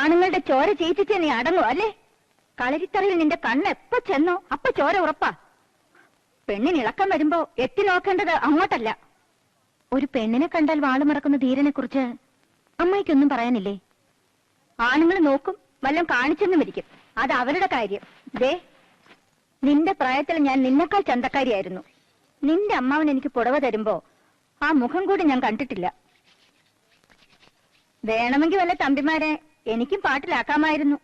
ആണുങ്ങളുടെ ചോര ചീറ്റിച്ച് നീ അടങ്ങും അല്ലേ? കളരിത്തറയിൽ നിന്റെ കണ്ണ് എപ്പോ ചെന്നോ അപ്പൊ ചോര ഉറപ്പാ. പെണ്ണിന് ഇളക്കം വരുമ്പോ എത്തി നോക്കേണ്ടത് അങ്ങോട്ടല്ല. ഒരു പെണ്ണിനെ കണ്ടാൽ വാളുമറക്കുന്ന ധീരനെ കുറിച്ച് അമ്മയ്ക്കൊന്നും പറയാനില്ലേ? ആണുങ്ങൾ നോക്കും, വല്ലതും കാണിച്ചെന്നും ഇരിക്കും. അത് അവരുടെ കാര്യം. ദേ, നിന്റെ പ്രായത്തിൽ ഞാൻ നിന്നെക്കാൾ ചന്തക്കാരിയായിരുന്നു. നിന്റെ അമ്മാവൻ എനിക്ക് പുടവ തരുമ്പോ ആ മുഖം കൂടി ഞാൻ കണ്ടിട്ടില്ല. വേണമെങ്കിൽ വല്ല തമ്പിമാരെ എനിക്കും പാട്ടിലാക്കാമായിരുന്നു.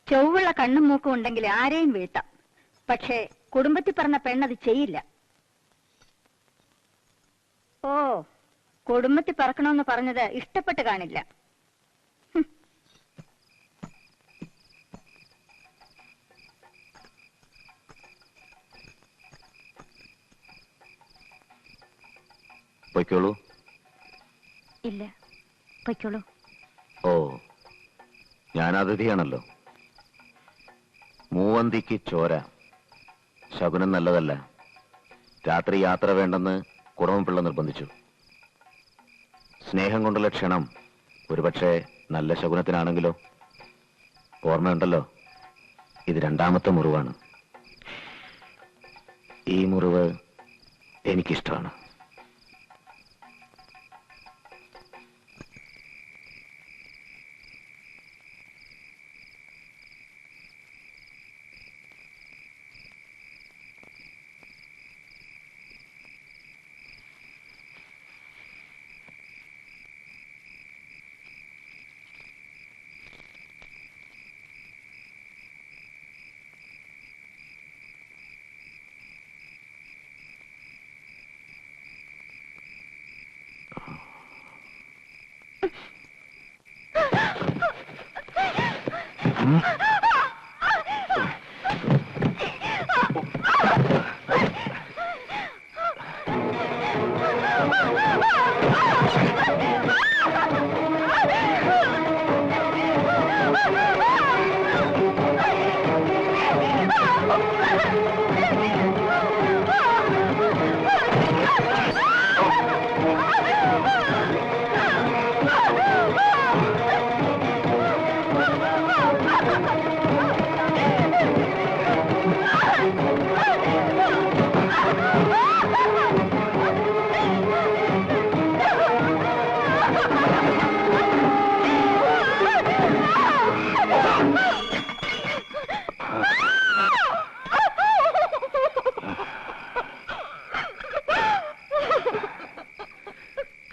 ചൊവ്വുള്ള കണ്ണും മൂക്കും ഉണ്ടെങ്കിൽ ആരെയും വീഴ്ത്താം. പക്ഷേ കുടുംബത്തിൽ പറഞ്ഞ പെണ്ണത് ചെയ്യില്ല. ഓ, കുടുംബത്തിൽ പറക്കണമെന്ന് പറഞ്ഞത് ഇഷ്ടപ്പെട്ട് കാണില്ല. പൊയ്ക്കോളൂ. ഇല്ല, പൊയ്ക്കോളൂ. ഓ, ഞാൻ അതിഥിയാണല്ലോ. മൂവന്തിക്ക് ചോര ശകുനം നല്ലതല്ല. രാത്രി യാത്ര വേണ്ടെന്ന് കുടമപിള്ള നിർബന്ധിച്ചു. സ്നേഹം കൊണ്ടുള്ള ക്ഷണം ഒരുപക്ഷെ നല്ല ശകുനത്തിനാണെങ്കിലോ? ഓർമ്മയുണ്ടല്ലോ, ഇത് രണ്ടാമത്തെ മുറിവാണ്. ഈ മുറിവ് എനിക്കിഷ്ടമാണ്.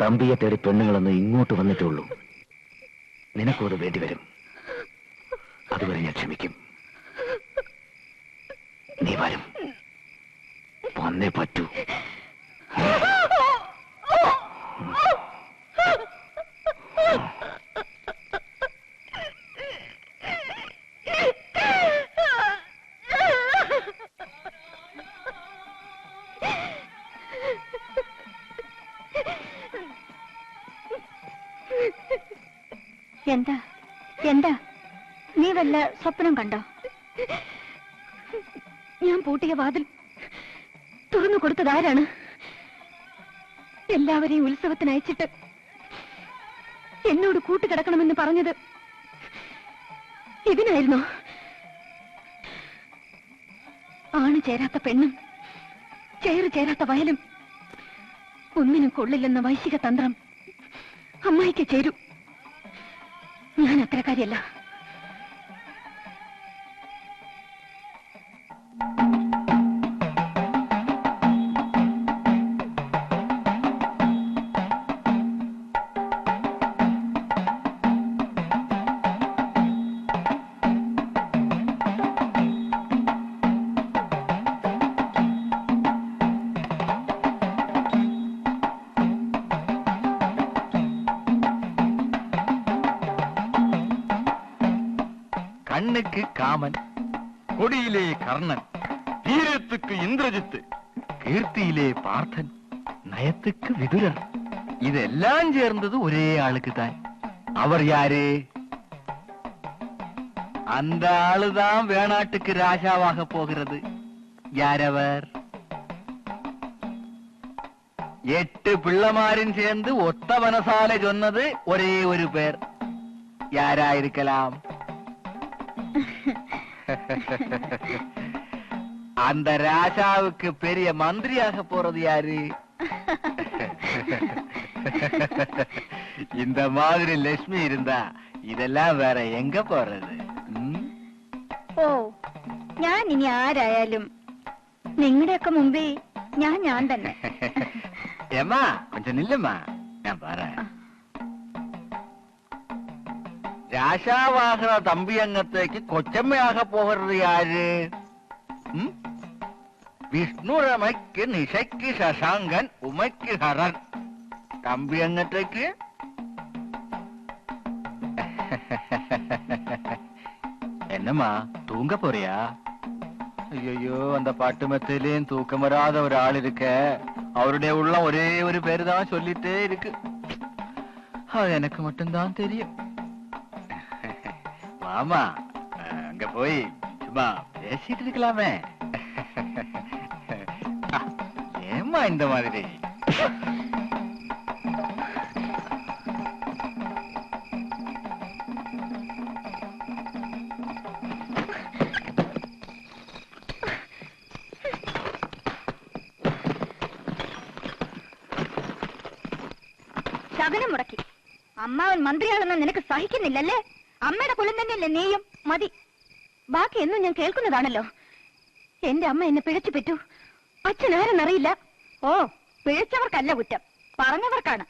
തമ്പിയെ തേടി പെണ്ണുങ്ങളൊന്നും ഇങ്ങോട്ട് വന്നിട്ടുള്ളൂ. നിനക്കും അത് വേണ്ടിവരും. അതുവരെ ഞാൻ ക്ഷമിക്കും. നീ വരും, വന്നേ പറ്റൂ. എന്താ എന്താ നീ വല്ല സ്വപ്നം കണ്ടോ? ഞാൻ പൂട്ടിയ വാതിൽ തുറന്നു കൊടുത്തതാരാണ്? എല്ലാവരെയും ഉത്സവത്തിന് അയച്ചിട്ട് എന്നോട് കൂട്ടുകിടക്കണമെന്ന് പറഞ്ഞത് ഇതിനായിരുന്നോ? ആണ് ചേരാത്ത പെണ്ണും ചേറ് ചേരാത്ത വയലും ഒന്നിനും കൊള്ളില്ലെന്ന വൈശിക തന്ത്രം അമ്മായിക്ക് ചേരൂ. ഞാൻ അത്രക്കാരിയല്ല. கண்ணுக்கு காமன், கொடியிலே கர்ணன், வீரத்துக்கு இந்திரஜித்து, கீர்த்தியிலே பார்த்தன், நயத்துக்கு விதுரர். இதெல்லாம் சேர்ந்தது ஒரே ஆளுக்கு தான். அவர் யாரு? அந்த ஆளுதான் வேணாட்டுக்கு ராஜாவாக போகிறது. யாரவர்? 8 பிள்ளைமாரும் சேர்ந்து ஒத்த மனசால சொன்னது ஒரே ஒரு பேர். யாரா இருக்கலாம்? அந்த ராஜாவுக்கு பெரிய மந்திரியாக போறது யாரு? இந்த மாதிரி லட்சுமி இருந்தா ഇതെല്ലാം വേറെ എങ്ക പോறது? ഓ, ഞാൻ ഇനി ആരായാലും നിങ്ങളുടെയൊക്കെ മുമ്പേ ഞാൻ തന്നെ. ഏമാ കൊഞ്ചം നില്ലമ്മാ, ഞാൻ പറ. രാശാവാഹന തമ്പിയങ്ങത്തേക്ക് കൊച്ചമ്മയാക പോകരുത് ആര്? വിഷ്ണുരമയ്ക്ക് നിശയ്ക്ക് ശശാങ്കൻ ഉമയ്ക്ക് ഹരൻ. തമ്പിയങ്ങത്തേക്ക് என்னம்மா தூங்க போறியா? ஐயோ, அந்த பாட்டு மெத்தையிலேயும் தூக்கம் வராத ஒரு ஆள் இருக்க. அவருடைய உள்ளம் ஒரே ஒரு பேரு தான் சொல்லிட்டே இருக்கு. அது எனக்கு மட்டும்தான் தெரியும். வாமா, அங்க போய் சும்மா பேசிட்டு இருக்கலாமே. ஏம்மா இந்த மாதிரி? ശകനം മുടക്കി. അമ്മാവൻ മന്ത്രിയാണെന്ന് നിനക്ക് സഹിക്കുന്നില്ലല്ലേ? അമ്മയുടെ കുലം തന്നെയല്ലേ നീയും? മതി. ബാക്കി എന്നും ഞാൻ കേൾക്കുന്നതാണല്ലോ. എന്റെ അമ്മ എന്നെ പിഴച്ചു പെറ്റു. അച്ഛനാരെന്നറിയില്ല. ഓ, പിഴച്ചവർക്കല്ല കുറ്റം, പറഞ്ഞവർക്കാണ്.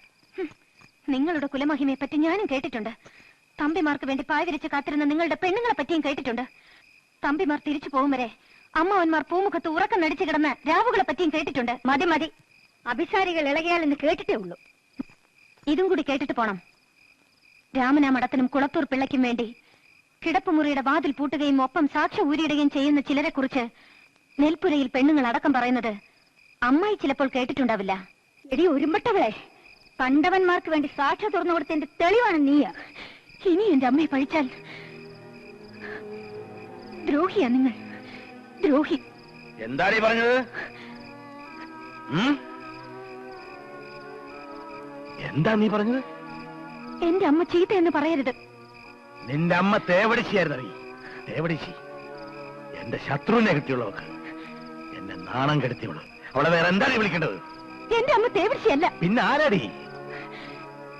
നിങ്ങളുടെ കുലമഹിമയെ പറ്റി ഞാനും കേട്ടിട്ടുണ്ട്. തമ്പിമാർക്ക് വേണ്ടി പായവിരിച്ച് കാത്തിരുന്ന നിങ്ങളുടെ പെണ്ണുങ്ങളെ പറ്റിയും കേട്ടിട്ടുണ്ട്. തമ്പിമാർ തിരിച്ചു പോകും വരെ അമ്മാവന്മാർ പൂമുഖത്ത് ഉറക്കം നടിച്ചു കിടന്ന രാവുകളെ പറ്റിയും കേട്ടിട്ടുണ്ട്. മതി മതി, അഭിസാരികൾ ഇളകിയാലെന്ന് കേട്ടിട്ടേ ഉള്ളൂ. ഇതും കൂടി കേട്ടിട്ട് പോണം. രാമനാമടത്തിനും കുളത്തൂർ പിള്ളയ്ക്കും വേണ്ടി കിടപ്പുമുറിയുടെ വാതിൽ പൂട്ടുകയും ഒപ്പം സാക്ഷ്യം ഊരിയിടുകയും ചെയ്യുന്ന ചിലരെ കുറിച്ച് നെൽപ്പുരയിൽ പെണ്ണുങ്ങൾ അടക്കം പറയുന്നത് അമ്മായി ചിലപ്പോൾ കേട്ടിട്ടുണ്ടാവില്ല. എടി ഒരുമ്പട്ടവളെ, കണ്ടവന്മാർക്ക് വേണ്ടി സാക്ഷ്യം തുറന്നു കൊടുത്തതിന്റെ തെളിവാണ് നീ. ഇനി എന്റെ അമ്മയെ പഴിച്ചാൽ ദ്രോഹിയാ നിങ്ങൾ, ദ്രോഹി. എന്താണ് ഈ പറഞ്ഞത്? എന്താ നീ പറഞ്ഞത്? എന്റെ അമ്മ ചീത്ത എന്ന് പറയരുത്. നിന്റെ അമ്മ തേവടിച്ചിയായിരുന്നു. തേവടിച്ചി എന്റെ ശത്രുവിനെ കിട്ടിയുള്ളവർക്ക്, എന്നെ നാണം കെടുത്തിയുള്ളൂ. അവളെ വേറെ എന്താണ് വിളിക്കേണ്ടത്? എന്റെ അമ്മ തേവടിച്ചിയല്ല. പിന്നെ ആരാടി?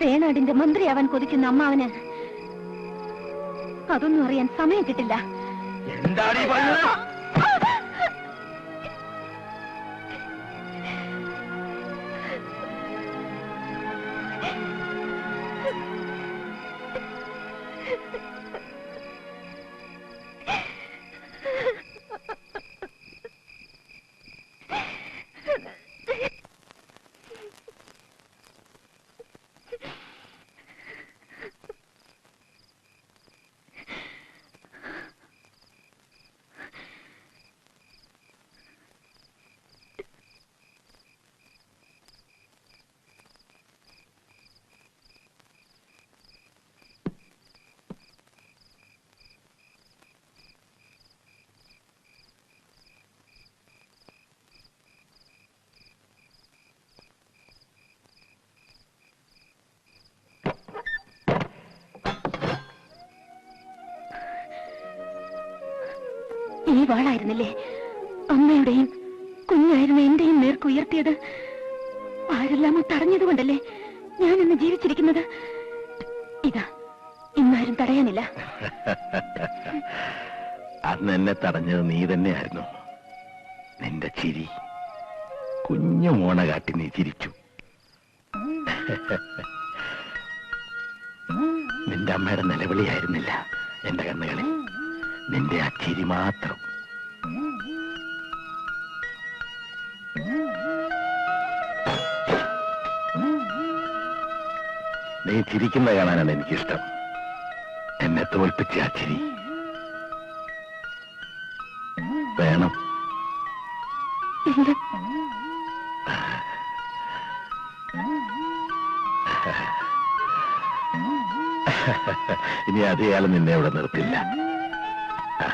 വേണാടിന്റെ മന്ത്രിയാവാൻ കൊതിക്കുന്ന അമ്മാവന് അതൊന്നും അറിയാൻ സമയം കിട്ടില്ല. എന്താടി പറഞ്ഞത്? ഈ വാളായിരുന്നില്ലേ അമ്മയുടെയും കുഞ്ഞായിരുന്ന എന്റെയും നേർക്ക് ഉയർത്തിയത്? ആരെല്ലാമോ തടഞ്ഞതുകൊണ്ടല്ലേ ഞാൻ ഇന്ന് ജീവിച്ചിരിക്കുന്നത്. ഇതാ, ഇന്നാരും തടയാനില്ല. അന്ന് എന്നെ തടഞ്ഞത് നീ തന്നെയായിരുന്നു. നിന്റെ ചിരി, കുഞ്ഞു മോണ കാട്ടി നീ ചിരിച്ചു. നിന്റെ അമ്മയുടെ നിലവിളിയായിരുന്നില്ല എന്റെ കണ്ണുകളിൽ, നിന്റെ ആ ചിരി മാത്രം. നീ ചിരിക്കുന്ന കാണാനാണ് എനിക്കിഷ്ടം. എന്നെ തോൽപ്പിച്ച ആ ചിരി വേണം. ഇനി അധികാലം നിന്നെ ഇവിടെ നിർത്തില്ല. ആ